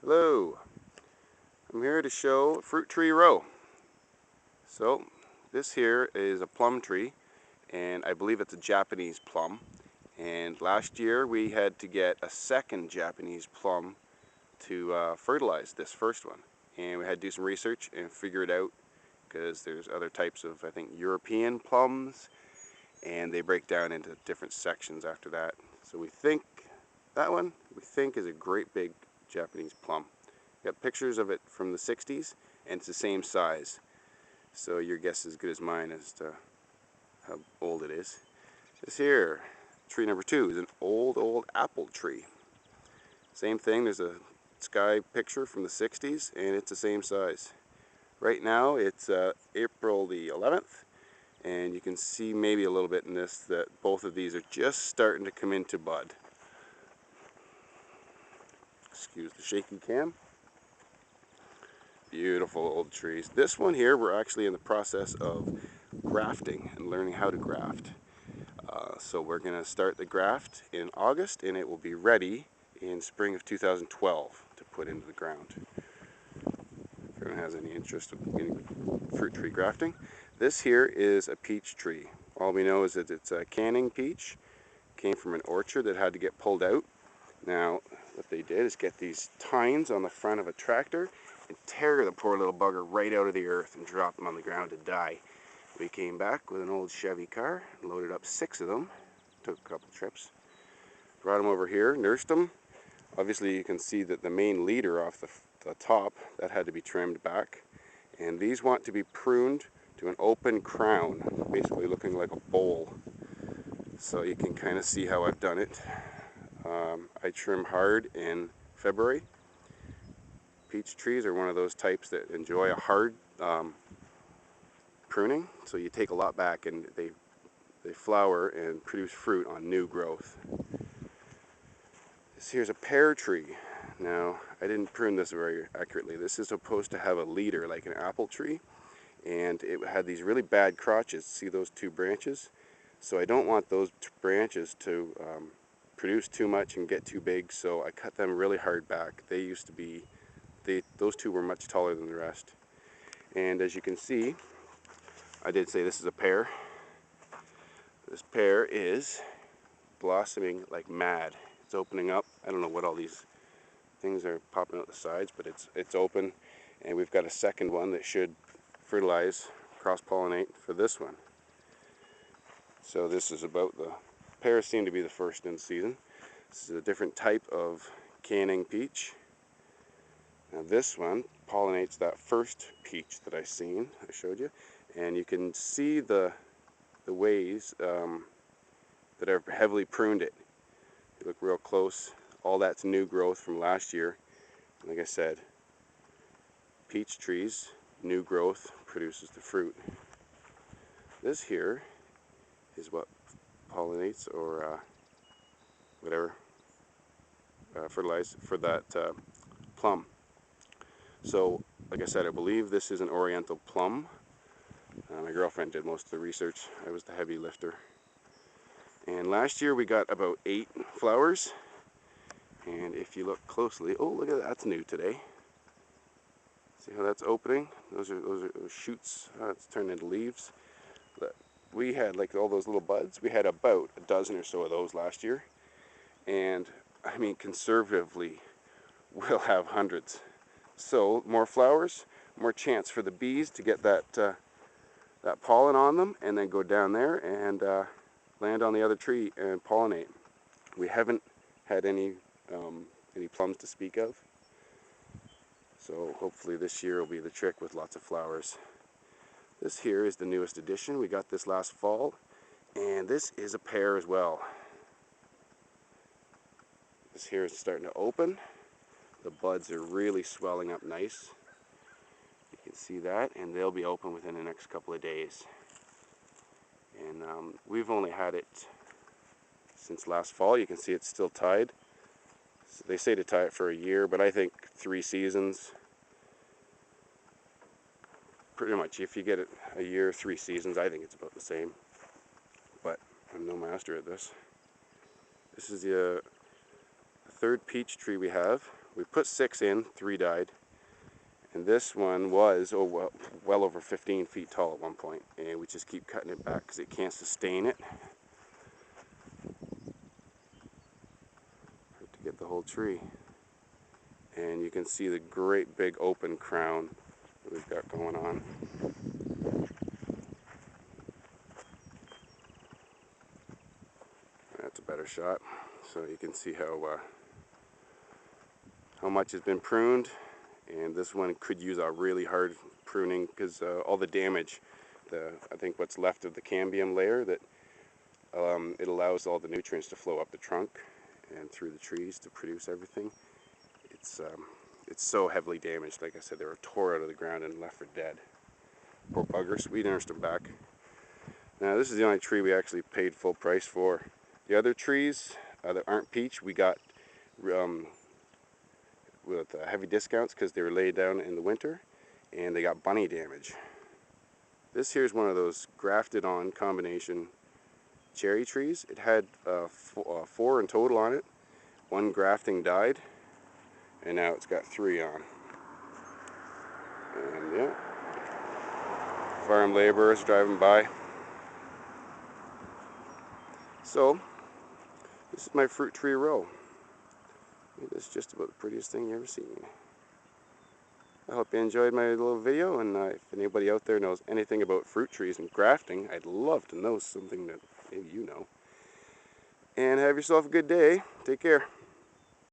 Hello, I'm here to show Fruit Tree Row. So this here is a plum tree, and I believe it's a Japanese plum. And last year we had to get a second Japanese plum to fertilize this first one. And we had to do some research and figure it out because there's other types of, I think, European plums, and they break down into different sections after that. So we think that one, is a great big Japanese plum. Got pictures of it from the 60s, and it's the same size. So your guess is as good as mine as to how old it is. This here, tree number 2, is an old apple tree. Same thing, there's a sky picture from the 60s, and it's the same size. Right now it's April the 11th, and you can see maybe a little bit in this that both of these are just starting to come into bud. Excuse the shaky cam. Beautiful old trees. This one here, we're actually in the process of grafting and learning how to graft. So we're going to start the graft in August, and it will be ready in spring of 2012 to put into the ground. If anyone has any interest in fruit tree grafting. This here is a peach tree. All we know is that it's a canning peach. Came from an orchard that had to get pulled out. Now, what they did is get these tines on the front of a tractor and tear the poor little bugger right out of the earth and drop them on the ground to die. We came back with an old Chevy car, loaded up 6 of them, took a couple trips, brought them over here, nursed them. Obviously you can see that the main leader off the top, that had to be trimmed back. And these want to be pruned to an open crown, basically looking like a bowl. So you can kind of see how I've done it. I trim hard in February. Peach trees are one of those types that enjoy a hard pruning, so you take a lot back and they flower and produce fruit on new growth. This here's a pear tree. Now, I didn't prune this very accurately. This is supposed to have a leader like an apple tree, and it had these really bad crotches. See those 2 branches? So I don't want those branches to produce too much and get too big, so I cut them really hard back. They used to be, those 2 were much taller than the rest. And as you can see, I did say this is a pear. This pear is blossoming like mad. It's opening up. I don't know what all these things are popping out the sides, but it's open, and we've got a second one that should fertilize, cross-pollinate for this one. So this is about the pears seem to be the first in the season. This is a different type of canning peach. Now this one pollinates that first peach that I showed you, and you can see the ways that have heavily pruned it. You look real close, all that's new growth from last year. Like I said, peach trees, new growth produces the fruit. This here is what pollinates or whatever, fertilize for that plum. So, like I said, I believe this is an oriental plum. My girlfriend did most of the research. I was the heavy lifter. And last year we got about 8 flowers. And if you look closely, oh, look at that, that's new today. See how that's opening? Those are shoots. It's turned into leaves. But we had like all those little buds. We had about a dozen or so of those last year. And I mean, conservatively, we'll have hundreds. So more flowers, more chance for the bees to get that that pollen on them, and then go down there and land on the other tree and pollinate. We haven't had any plums to speak of, so hopefully this year will be the trick with lots of flowers. This here is the newest addition. We got this last fall, and this is a pear as well. This here is starting to open. The buds are really swelling up nice. You can see that, and they'll be open within the next couple of days. And we've only had it since last fall. You can see it's still tied. So they say to tie it for a year, but I think 3 seasons. Pretty much, if you get it a year, 3 seasons, I think it's about the same. But I'm no master at this. This is the 3rd peach tree we have. We put 6 in, 3 died. And this one was well over 15 feet tall at one point. And we just keep cutting it back because it can't sustain it. To get the whole tree. And you can see the great big open crown that we've got going on. That's a better shot. So you can see how much has been pruned. And this one could use a really hard pruning because all the damage, I think what's left of the cambium layer, that it allows all the nutrients to flow up the trunk and through the trees to produce everything. It's so heavily damaged. Like I said, they were tore out of the ground and left for dead. Poor buggers. We nursed them back. Now this is the only tree we actually paid full price for. The other trees that aren't peach, we got with heavy discounts because they were laid down in the winter and they got bunny damage. This here is one of those grafted on combination cherry trees. It had 4 in total on it. 1 grafting died and now it's got 3 on. And yeah, farm laborers driving by. So this is my fruit tree row. It's just about the prettiest thing you've ever seen. I hope you enjoyed my little video, and if anybody out there knows anything about fruit trees and grafting, I'd love to know something that maybe you know. And have yourself a good day. Take care.